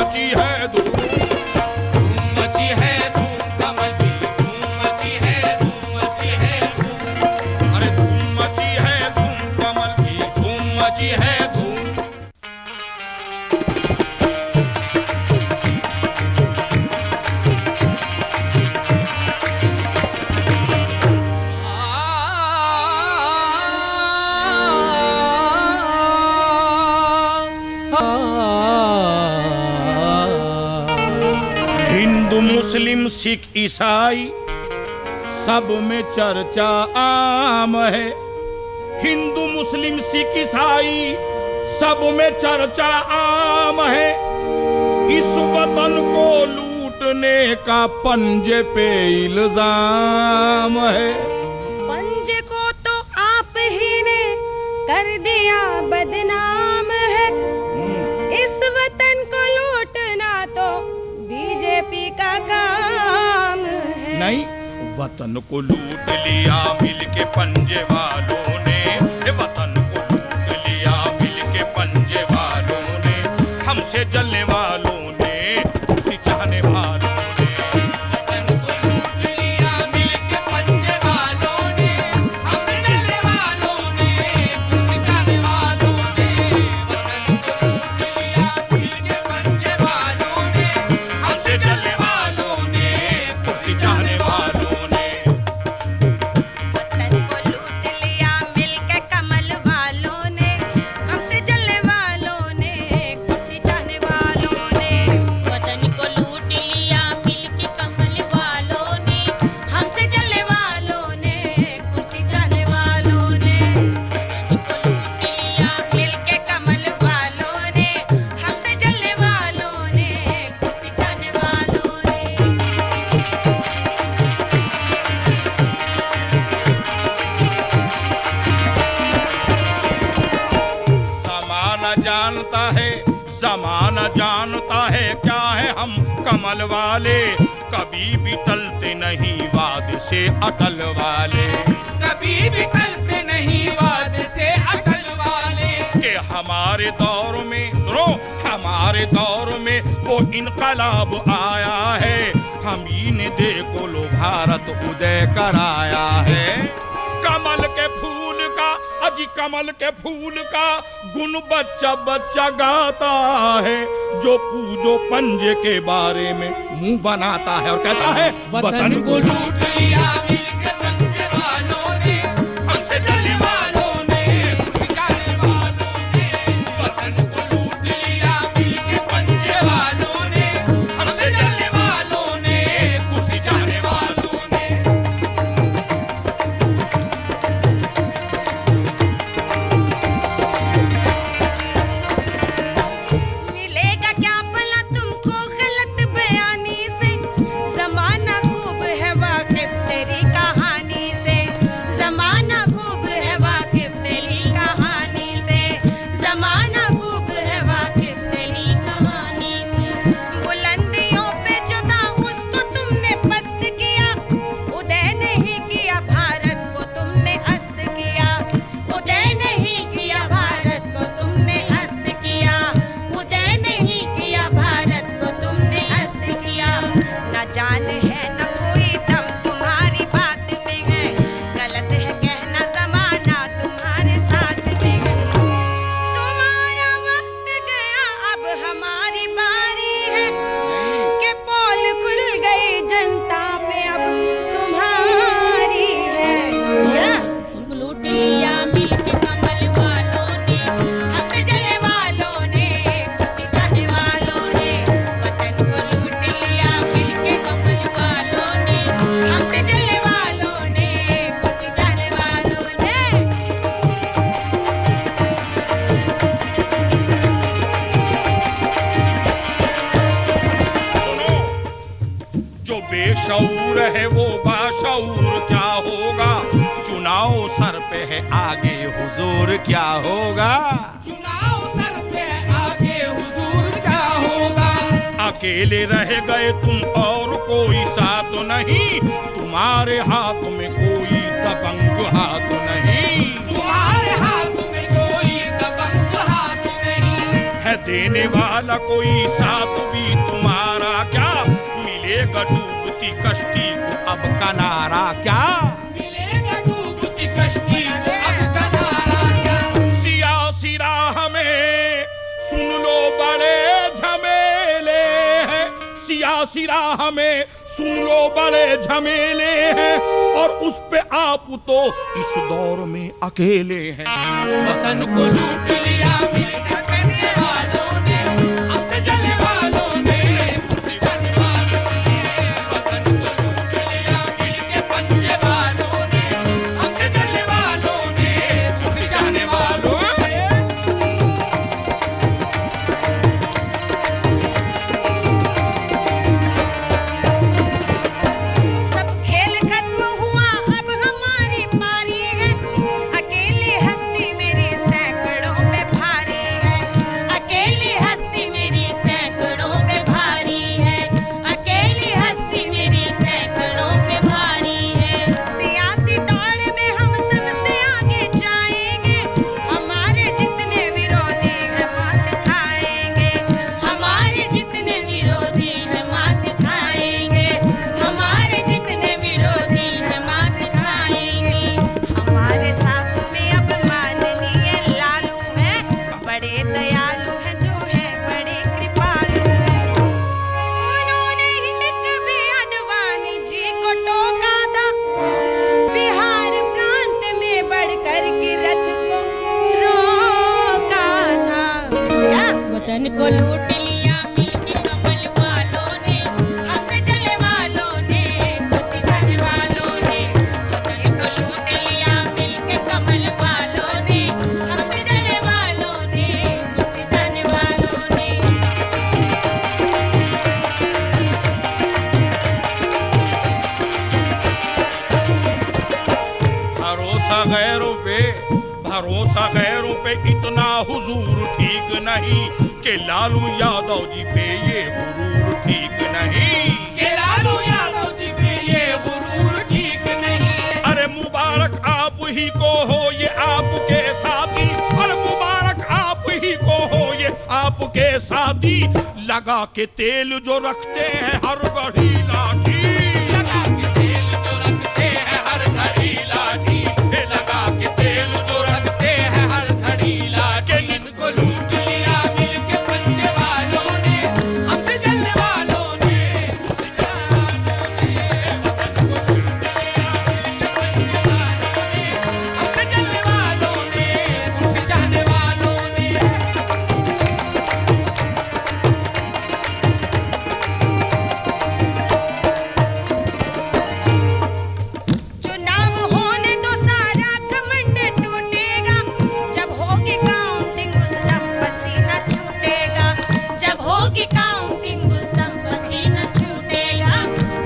मची है धूम, धूम मची है धूम कमल की, धूम मची है धूम मची है धूम। अरे धूम मची है धूम कमल की, धूम मची है धूम। हिंदू मुस्लिम सिख ईसाई सब में चर्चा आम है। हिंदू मुस्लिम सिख ईसाई सब में चर्चा आम है। इस वतन को लूटने का पंजे पे इल्जाम है। पंजे को तो आप ही ने कर दिया बदनाम है। इस वतन को लूटना तो बीजेपी का काम है। नहीं, वतन को लूट लिया मिलके पंजे वालों ने, वतन को लूट लिया मिलके पंजे वालों ने, हमसे जलने वालों ने, खुशी चाहने वालों ने। वतन को लूट लिया मिलके पंजे वालों ने, हमसे जलने वालों ने, खुशी चाहने वालों ने। वतन को लूट लिया मिलके पंजे वालों ने, हमसे जलने वालों ने, खुशी चाहने वालों ने। वतन को लूट लिया मिलके कमल वालों ने, हमसे जलने वालों ने, खुशी चाहने वालों ने। वतन को लूट लिया मिलके कमल वालों ने, हमसे जलने वालों ने, खुशी चाहने वालों ने। वतन को लूट लिया मिलके कमल वालों ने, हमसे जलने वालों ने, खुशी चाहने वालों ने। ज़माना जानता है क्या है हम कमल वाले। कभी भी टलते नहीं वादे से अटल वाले। कभी भी टलते नहीं वादे से अटल वाले। कि हमारे दौर में, सुनो, हमारे दौर में वो इनकलाब आया है। हम ही ने देखो लो भारत उदय कराया है। कमल के फूल का, अजी कमल के फूल का गुण बच्चा बच्चा गाता है। जो पूजो पंजे के बारे में मुंह बनाता है और कहता है वतन को लूट लिया मिलके पंजे वालों ने, हमसे जलने वालों ने, खुशी चाहने वालों ने। वतन को लूट लिया मिलके पंजे वालों ने, हमसे जलने वालों ने, खुशी चाहने वालों ने। मिलेगा क्या भला तुमको गलत बयानी से। जमाना खूब है वाकिफ तेरी कहानी से। जमाना खूब है वाकिफ तेरी कहानी से। जमाना खूब है वाकिफ तेरी कहानी से। बुलंदियों पे जो था उसको तुमने पस्त किया। उदय नहीं किया भारत को तुमने अस्त किया। उदय नहीं किया भारत को तुमने अस्त किया। उदय नहीं किया भारत को तुमने अस्त किया। न जान है न कोई दम तुम्हारी बात में है। गलत है कहना जमाना तुम्हारे साथ में है। तुम्हारा वक्त गया अब हमारी बारी है। के पोल खुल गई जनता पे अब तुम्हारी है। लूट लिया मिलके कमल वालों ने, हमसे जलने वालों ने, खुशी चाहने वालों ने। वतन को लूट लिया मिलके कमल वालों ने, हमसे जलने वालों ने, खुशी चाहने वालों ने। सुनो, जो बेशऊर है वो बाशऊर क्या होगा। चुनाव सर पे है आगे हुजूर क्या होगा। चुनाव सर पे आगे हुजूर क्या होगा। अकेले रह गए तुम और कोई साथ नहीं। तुम्हारे हाथ में कोई दबंग हाथ नहीं। तुम्हारे हाथ में कोई दबंग हाथ नहीं। है देने वाला कोई साथ भी तुम्हारा क्या, मिलेगा डूबती कश्ती को अब किनारा क्या, मिलेगा डूबती कश्ती को अब किनारा क्या। सियासी राह में सुन लो बड़े झमेले हैं, सियासी राह में सुन लो बड़े झमेले हैं, और उस पे आप तो इस दौर में अकेले हैं। वतन को लूट लिया मिलकर करने वालों ने, हमसे जलने वालों ने, हमसे जाने वालों ने। वतन को लूट लिया मिलकर पंजे वालों ने, हमसे जलने वालों ने, हमसे जाने वालों ने। सब खेल खत्म हुआ अब हमारी पारी है, अकेली हस्ती मेरी सैकड़ों पे भारी है, अकेली हस्ती मेरी सैकड़ों पे भारी है, अकेली हस्ती मेरी सैकड़ों पे भारी है। सियासी दौड़ में हम सबसे आगे जाएंगे, हमारे जितने विरोधी हैं मात खाएंगे, हमारे जितने विरोधी हैं मात खाएंगे, हमारे जितने विरोधी हैं मात खाएंगे। हमारे साथ में अब माननीय लालू हैं, बड़े दयालु हैं जो हैं बड़े कृपालु हैं। उन्होंने हिंदक भी अडवाणी जी को टोका था, बिहार प्रांत में बढ़कर के रथ को रोका था। क्या वतन को लूट लिया मिलके कमल वालों ने, हमसे जलने वालों ने, कुर्सी जाने वालों ने। वतन को लूट लिया मिलके कमल वालों ने, हमसे जलने वालों ने, कुर्सी जाने वालों ने। भरोसा गैरों पे इतना हुजूर ठीक नहीं, कि लालू यादव जी पे ये गुरूर ठीक नहीं, के लालू यादव जी पे ये गुरूर ठीक नहीं। अरे मुबारक आप ही को हो ये आपके साथी, अरे मुबारक आप ही को हो ये आपके साथी, लगा के तेल जो रखते हैं हर घड़ी लाठी, लगा के तेल जो रखते हैं हर घड़ी लाठी, लगा के तेल जो रखते हैं हर घड़ी लाठी। इनको लूट लिया मिलके पंजे वालों ने, हमसे जलने वालों ने, हमसे जाने वालों ने। वतन को लूट लिया मिलके पंजे वालों ने, हमसे जलने वालों ने, हमसे जाने वालों ने। चुनाव होने तो सारा घमंड टूटेगा, जब होगी काउंटिंग उस दम पसीना छूटेगा, जब होगी काउंटिंग उस दम पसीना छूटेगा,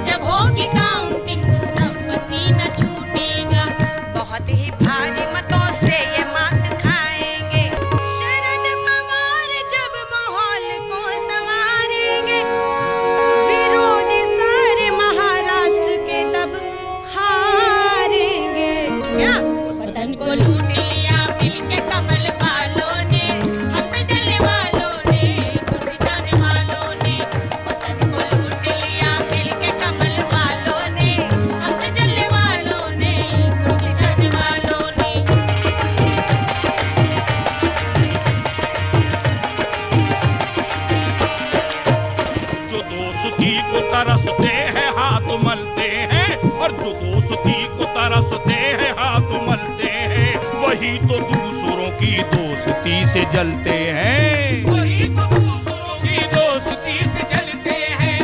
जब होगी काउंटिंग उस दम पसीना छूटेगा। बहुत ही भारी मतों से ये मात खाएंगे, शरद पवार जब माहौल को संवारेंगे, विरोधी सारे महाराष्ट्र के तब हारेंगे। क्या वतन को लूट लिया मिलके कमल वालों ने, हमसे जलने वालों ने, कुर्सी जाने वालों ने। वतन को लूट लिया मिलके कमल वालों ने, हमसे जलने वालों ने, कुर्सी जाने वालों ने। जो दोस्ती को तरसते हैं हाथ मलते हैं, और जो दोस्ती को तरसते हैं हाथ मलते हैं, वही तो दूसरों की दोस्ती से जलते हैं, वही तो दूसरों की दोस्ती से जलते हैं,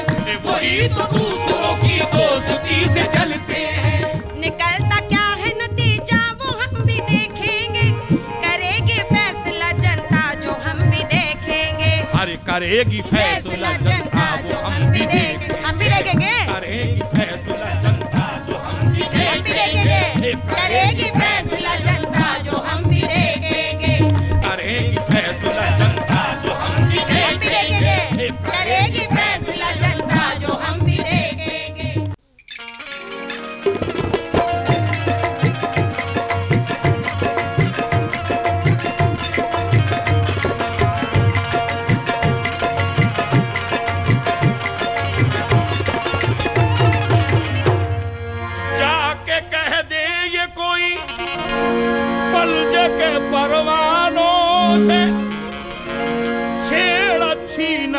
वही तो दूसरों की दोस्ती से जलते हैं। निकलता क्या है नतीजा वो हम भी देखेंगे, करेगी फैसला जनता जो हम भी देखेंगे, अरे करेगी फैसला जनता जो हम भी देखेंगे, हम भी देखेंगे, करेगी फैसला जनता जो हम भी हम भी देखेंगे, करेगी फैसला जनता जो हम भी देखेंगे, करेगी फैसला जनता जो हम भी हम भी देखेंगे, करेगी फैसला जनता जो हम भी देखेंगे।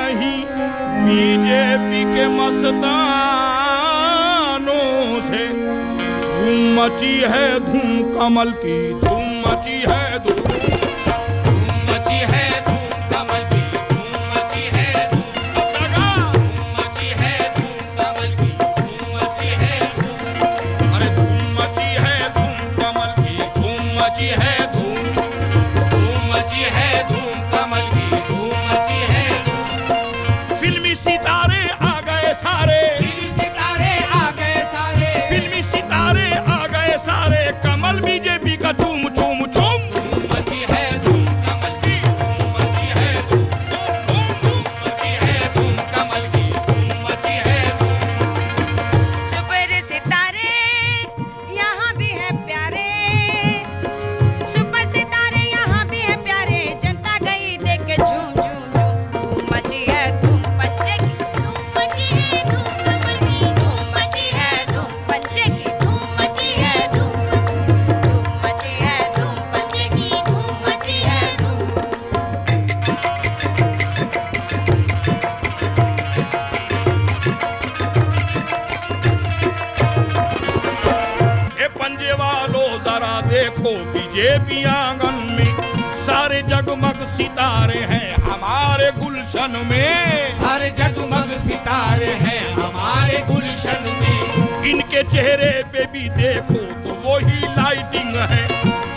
नहीं बीजेपी के मस्तानों से। धूम मची है धूम कमल की, धूम मची है धूम, धूम मची है धूम कमल की, धूम मची है धूम, सब जगह। धूम मची है धूम कमल की, धूम मची है धूम, अरे धूम मची है धूम कमल की, धूम मची है धूम। धूम मची है धूम कमल की, धूम मची है धूम। फिल्मी सितारे आ गए सारे, फिल्मी सितारे आ गए सारे, फिल्मी सितारे आ गए सारे, कमल बीजेपी का चूम चूम चूम। धूम मची है धूम कमल की, धूम मची है धूम, धूम मची है धूम कमल की, धूम मची है धूम। सुपर सितारे यहाँ भी है प्यारे, सुपर सितारे यहाँ भी है प्यारे, जनता गई देख के झूम झूम झूम। धूम मची है धूम पंचे की, धूम मची है धूम कमल की, धूम मची है धूम पंचे की, धूम मची है धूम, धूम मची है धूम पंचे की, धूम मची है धूम। ए पंजे वालों जरा देखो बीजेपी आंगन में, सारे जगमग सितारे हैं हमारे गुलशन में। सारे जगमग सितारे हैं हमारे गुलशन में। इनके चेहरे पे भी देखो तो वही लाइटिंग है,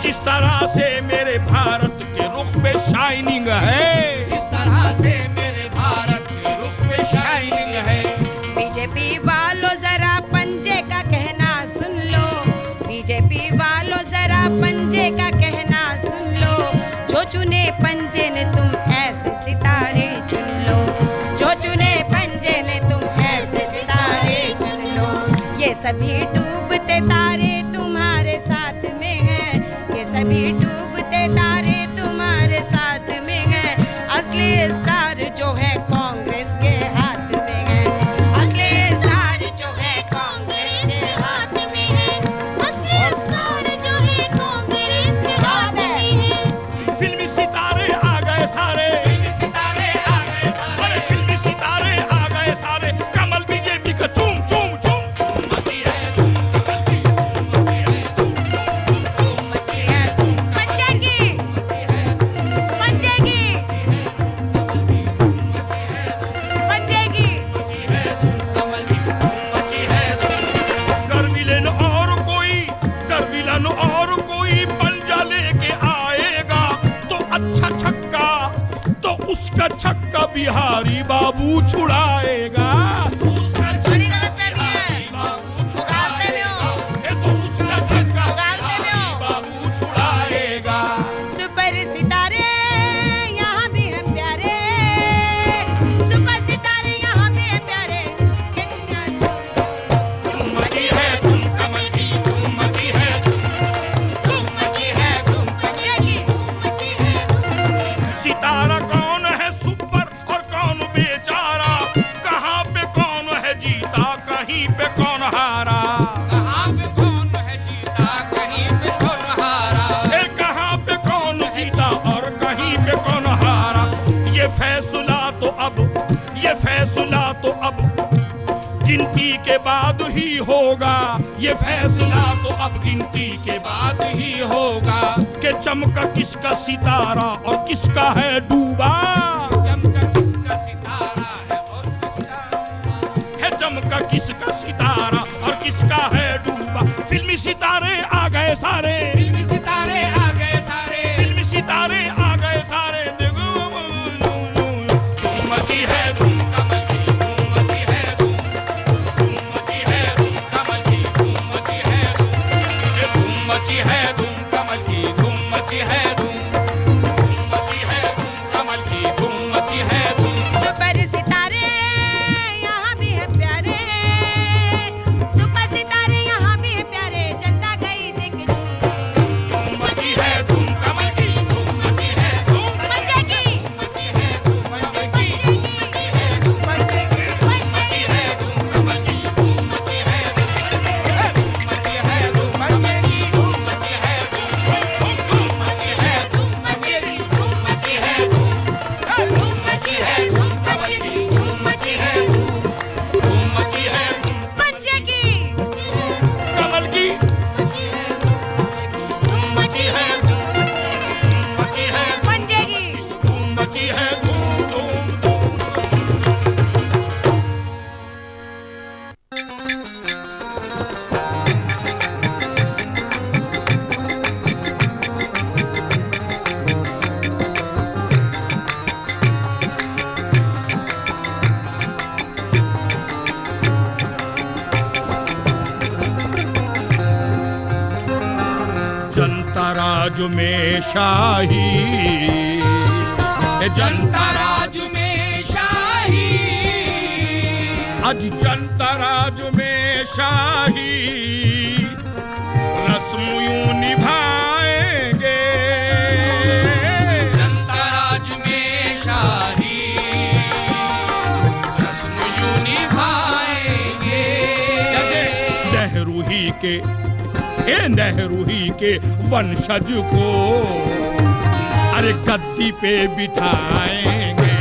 जिस तरह से मेरे भारत के रुख पे शाइनिंग है। जिस तरह से मेरे भारत के रुख पे शाइनिंग है। बीजेपी वालों जरा पंजे का कहना सुन लो, बीजेपी वालों जरा पंजे का कहना सुन लो। जो चुने पंजे ने तुम ऐसे सितारे चुन लो, जो चुने पंजे ने तुम ऐसे सितारे चुन लो। ये सभी डूबते तारे तुम्हारे साथ में हैं, ये सभी डूबते तारे तुम्हारे साथ में हैं। असली स्टार जो है कांग्रेस के हाथ में है, असली स्टार जो है कांग्रेस के हाथ में है, असली स्टार जो है कांग्रेस के हाथ में है। फिल्मी सितारे आ गए सारे, फिल्मी सितारे आ गए सारे, अरे फिल्मी सितारे आ गए सारे, कमल बीजेपी का चूम चूम चूम। धूम मची है धूम कमल की, धूम मची है धूम, धूम मची है धूम पंजे की, पंजे की, पंजे की। कमल की धूम मची है धूम। गर्विलन और कोई पंजा लेके आएगा तो अच्छा छक्का, तो उसका छक्का बिहारी बाबू छुड़ाएगा। उसका बड़ी छक्का गलतफहमी है। बिहारी बाबू उगालते में हो। छुड़ाएगा। ए तो उसका छक्का उगालते में हो। बिहारी बाबू छुड़ाएगा। सुपर सितारे यहाँ भी हैं प्यारे, सुपर सितारे यहाँ भी हैं प्यारे। कितना झूम धूम मची है धूम कमल की, धूम मची है धूम। धूम मची है धूम पंजे की, धूम मची है धूम। सितारा कौन है सुपर और कौन बेचारा, कहाँ पे कौन है जीता कहीं पे कौन हारा। कहाँ पे कौन है जीता, कहीं पे कौन हारा। ए कहाँ पे कौन जीता और कहीं पे कौन हारा। ये फैसला तो अब गिनती के बाद ही होगा, ये फैसला तो अब गिनती के बाद ही होगा कि चमका किसका सितारा और किसका है डूबा। चमका किसका सितारा है और किसका है चमका किसका सितारा और किसका है डूबा। फिल्मी सितारे आ गए सारे, फिल्मी सितारे आ गए सारे, फिल्मी सितारे आ गए सारे। धूम मची है धूम कमल की धूम मची है धूम, धूम मची है धूम कमल की धूम मची है धूम, धूम मची है धूम कमल की धूम मची है धूम, मची है धूम कमल की धूम मची है धूम। सुपर सितारे यहाँ भी हैं प्यारे, सुपर सितारे यहाँ भी हैं प्यारे। जनता गई देख के झूम। धूम मची है धूम कमल की, धूम मची है धूम पंजे की, मची है धूम कमल की, मची है धूम। राज में शाही, जनता राज में शाही, आज जनता राज में शाही रस्म यूं निभाएंगे। जनता राज में शाही रस्म यूं निभाएंगे। जैसे नेहरू ही के वंशज को अरे गद्दी पे बिठाएंगे।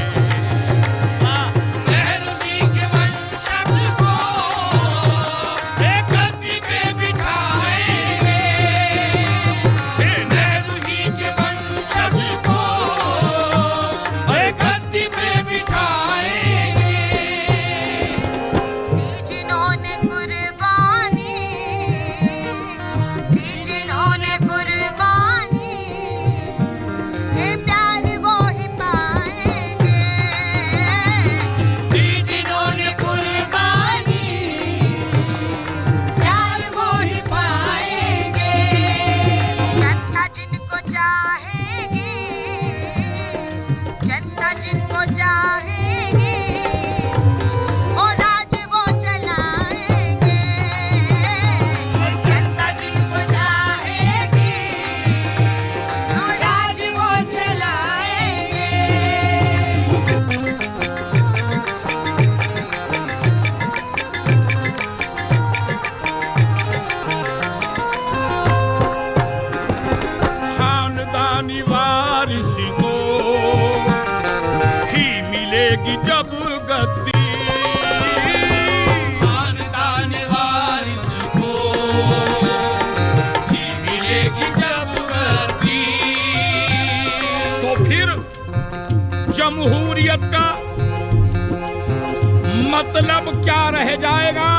नेहरू जी के वंशज को एक गद्दी पे बिठाएंगे। नेहरू जी के वंशज को एक गद्दी पे बिठाएंगे। दी जिन्होंने कुर्बानी, दी जिन्होंने कुर्बानी, ये प्यार वो ही पाएंगे। दी जिन्होंने कुर्बानी, प्यार वो ही पाएंगे। जनता जिनको चाहेगी, जनता जिनको चाहेगी, वो राज वो चलाएंगे। जनता जिनको चाहेगी, वो राज वो चलाएंगे। खानदानी वारिस को ही मिलेगी जब गद्दी, खानदान वारिस को ही मिलेगी जब गद्दी। तो फिर जमहूरियत का मतलब क्या रह जाएगा?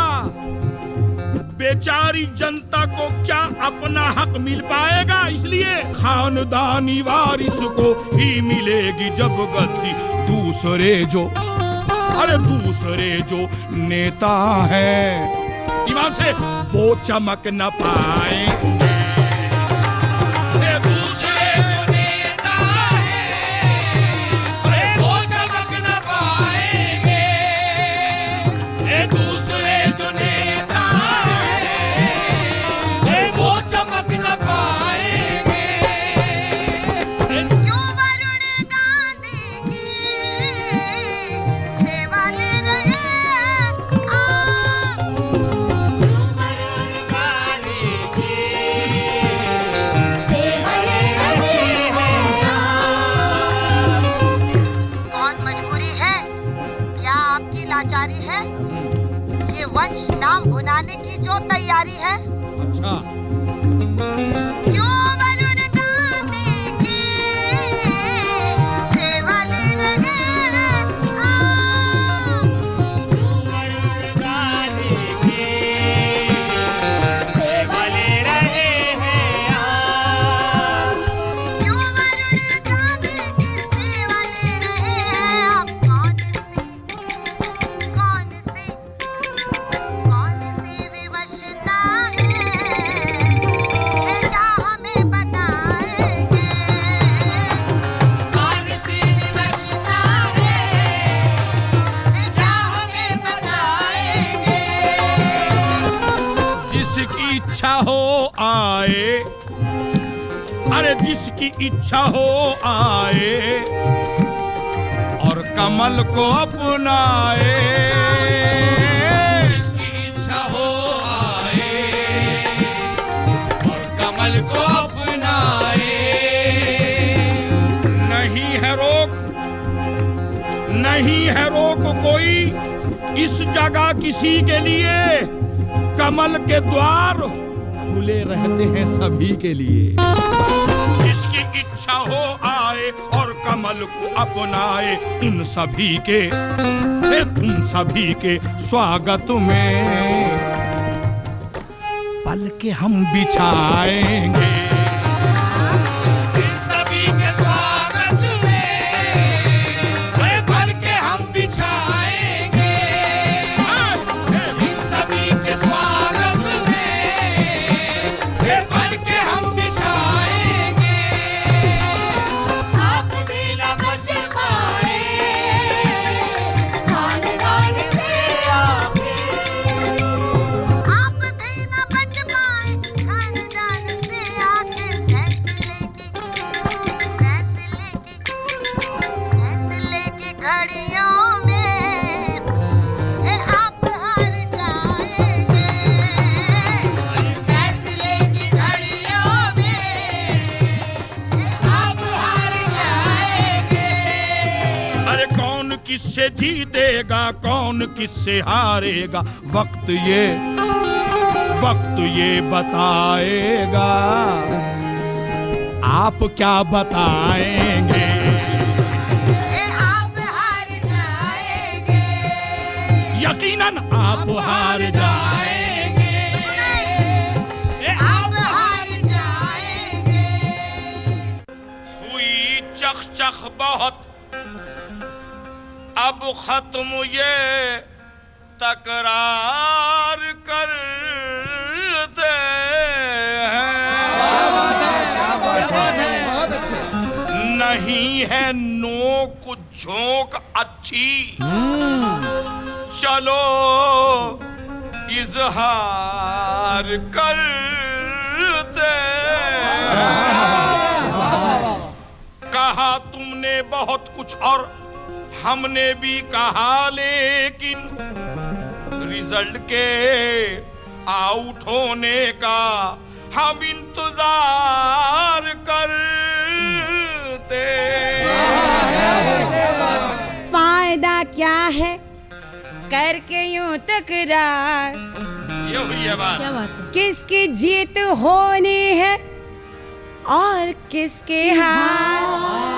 बेचारी जनता को क्या अपना हक मिल पाएगा? इसलिए खानदानी वारिस को ही मिलेगी जब गद्दी। दूसरे जो नेता हैं ईमान से वो चमक न पाएंगे। दूसरे जो नेता हैं, वो चमक न पाएंगे। दूसरे जो नेता हैं, वो चमक न पाएंगे। क्यों वरुण गांधी की सेवा ले रहे हैं आप? क्यों वरुण गांधी की सेवा ले रहे हैं आप? कौन मजबूरी है? क्या आपकी लाचारी है? ये वंश नाम भुनाने की जो तैयारी है? अच्छा, क्यों वरुण गांधी की सेवा ले रहे हैं आप? क्यों वरुण गांधी की सेवा ले रहे हैं आप? क्यों वरुण गांधी की सेवा ले रहे हैं आप? कौन सी विवशता है? क्या हमें बताएंगे? कौन सी विवशता है, क्या हमें बताएंगे? जिसकी इच्छा हो आए, अरे जिसकी इच्छा हो आए और कमल को अपनाए। जिसकी इच्छा हो आए और कमल को अपनाए। नहीं है रोक कोई इस जगह किसी के लिए। कमल के द्वार खुले रहते हैं सभी के लिए। जिसकी इच्छा हो आए और कमल को अपनाए, उन सभी के स्वागत में पल के हम बिछाएंगे। इन सभी के स्वागत में पल के हम बिछाएंगे। इन सभी के स्वागत में पल के हम बिछाएंगे। किससे जीतेगा कौन किससे हारेगा, वक्त ये बताएगा। आप क्या बताएंगे? आप हार जाएंगे, यकीनन आप हार जाएंगे। आप हार जाएंगे। हुई चख बहुत, अब खत्म ये तकरार करते हैं। नहीं है नोक झोंक अच्छी, चलो इजहार करते हैं। कहा तुमने बहुत कुछ और हमने भी कहा, लेकिन रिजल्ट के आउट होने का हम इंतजार करते। फायदा क्या है करके यूं तकरार, ये हुई है बात। किसकी जीत होनी है और किसके हार।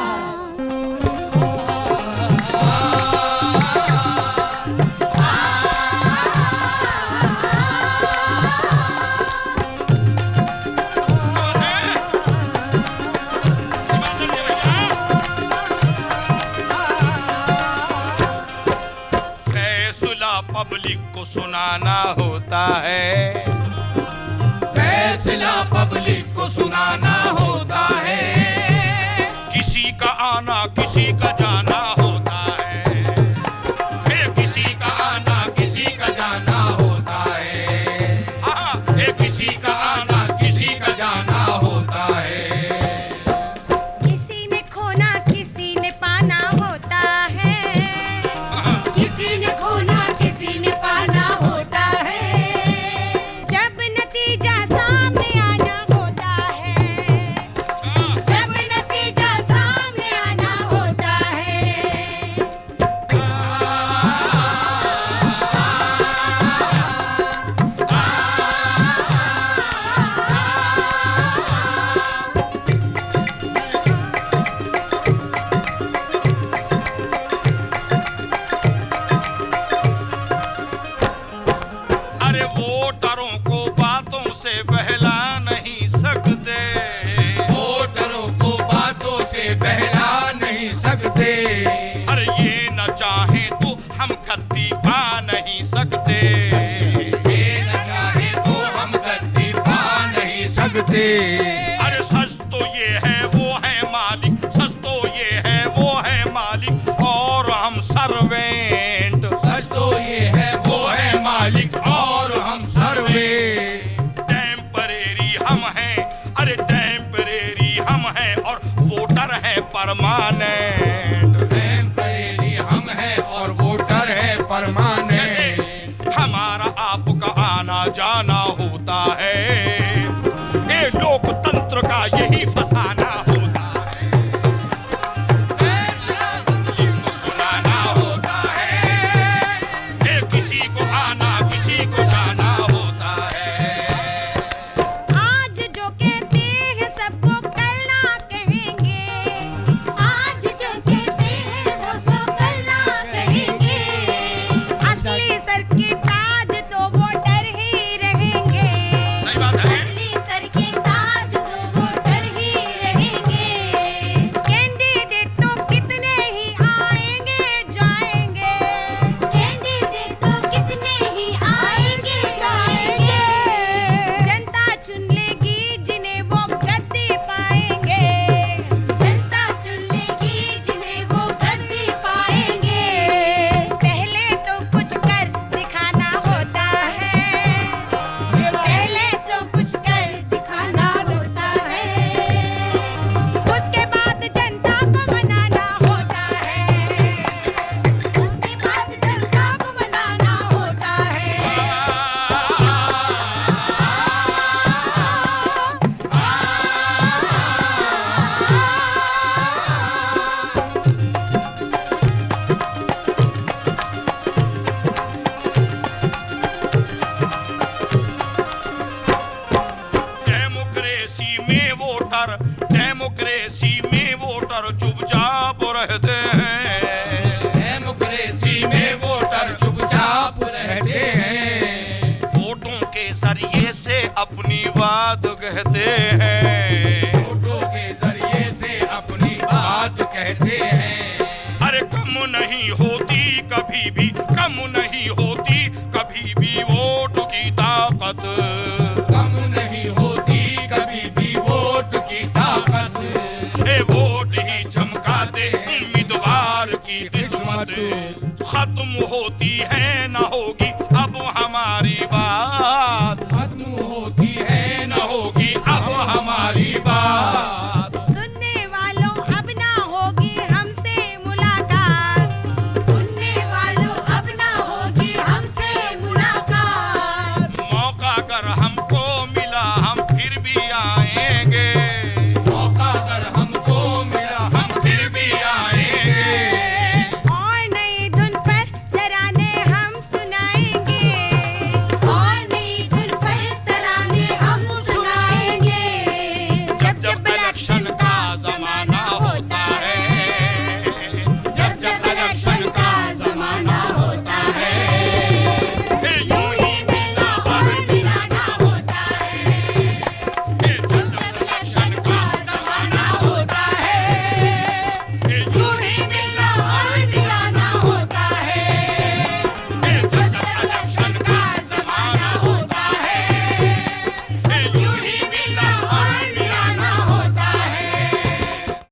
पब्लिक को सुनाना होता है, फैसला पब्लिक को सुनाना होता है। किसी का आना किसी का जाना होता है, किसी का आना किसी का जाना होता है, किसी का आना किसी का जाना होता है। किसी ने खोना किसी ने पाना होता है, किसी ने खोना किसी ने पाना होता है। जब नतीजा सामने आना होता है, जब नतीजा सामने आना होता है। अरे वोटरों को बातों से बहला नहीं सकते, वोटरों को बातों से बहला नहीं सकते। अरे ये न चाहे तो हम गद्दी पा नहीं सकते, ये न चाहे तो हम गद्दी पा नहीं सकते। अरे सच तो ये है वो है मालिक, सच तो ये है वो है मालिक, और हम सर्वेंट। सच तो ये है वो है मालिक और हम सर्वे। टेम्परेरी हम हैं, अरे टेम्परेरी हम हैं, और वोटर है परमानेंट। टेम्परेरी हम हैं और वोटर है परमानेंट। हमारा आपका आना जाना होता है, ये लोकतंत्र का यही फसाना होता है। इनको सुनाना होता है, ये किसी को आना किसी को जाना होता है। आज जो कहते हैं सबको कल ना कहेंगे, आज जो कहते हैं सबको कल ना कहेंगे। असली सर के ताज तो वोटर ही रहेंगे। अपनी बात कहते हैं, वोटों के जरिए से अपनी बात कहते हैं। अरे कम नहीं होती कभी भी, कम नहीं होती कभी भी वोट की ताकत, कम नहीं होती कभी भी वोट की ताकत। ए वोट ही चमका दे उम्मीदवार की किस्मत, खत्म होती है ना होगी